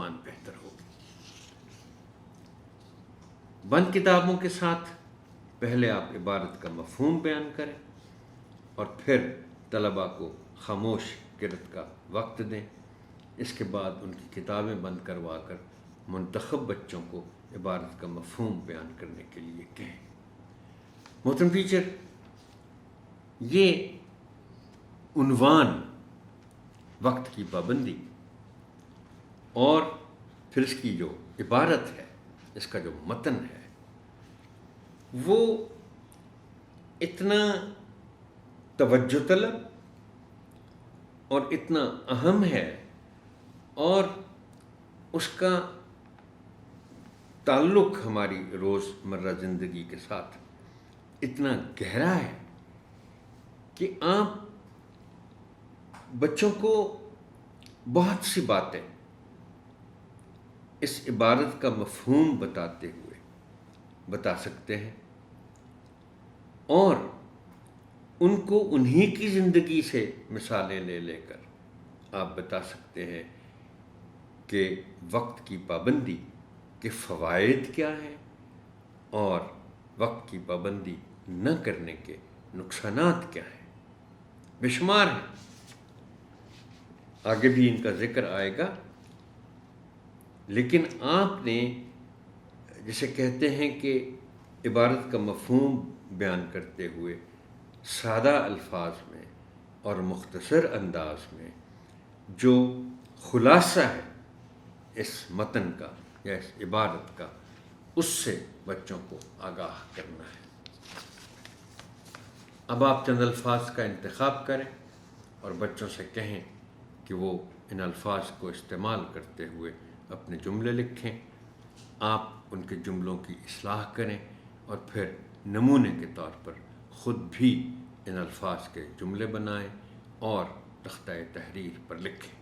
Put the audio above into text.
امتحان بہتر ہوگی۔ بند کتابوں کے ساتھ پہلے آپ عبارت کا مفہوم بیان کریں اور پھر طلباء کو خاموش قرأت کا وقت دیں۔ اس کے بعد ان کی کتابیں بند کروا کر منتخب بچوں کو عبارت کا مفہوم بیان کرنے کے لیے کہیں۔ محترم ٹیچر، یہ عنوان وقت کی پابندی اور پھر اس کی جو عبارت ہے، اس کا جو متن ہے، وہ اتنا توجہ طلب اور اتنا اہم ہے، اور اس کا تعلق ہماری روزمرہ زندگی کے ساتھ اتنا گہرا ہے کہ آپ بچوں کو بہت سی باتیں اس عبارت کا مفہوم بتاتے ہوئے بتا سکتے ہیں، اور ان کو انہی کی زندگی سے مثالیں لے لے کر آپ بتا سکتے ہیں کہ وقت کی پابندی کے فوائد کیا ہیں اور وقت کی پابندی نہ کرنے کے نقصانات کیا ہیں۔ بے شمار ہیں، آگے بھی ان کا ذکر آئے گا، لیکن آپ نے جسے کہتے ہیں کہ عبارت کا مفہوم بیان کرتے ہوئے سادہ الفاظ میں اور مختصر انداز میں جو خلاصہ ہے اس متن کا یا اس عبارت کا، اس سے بچوں کو آگاہ کرنا ہے۔ اب آپ چند الفاظ کا انتخاب کریں اور بچوں سے کہیں کہ وہ ان الفاظ کو استعمال کرتے ہوئے اپنے جملے لکھیں۔ آپ ان کے جملوں کی اصلاح کریں اور پھر نمونے کے طور پر خود بھی ان الفاظ کے جملے بنائیں اور تختہ تحریر پر لکھیں۔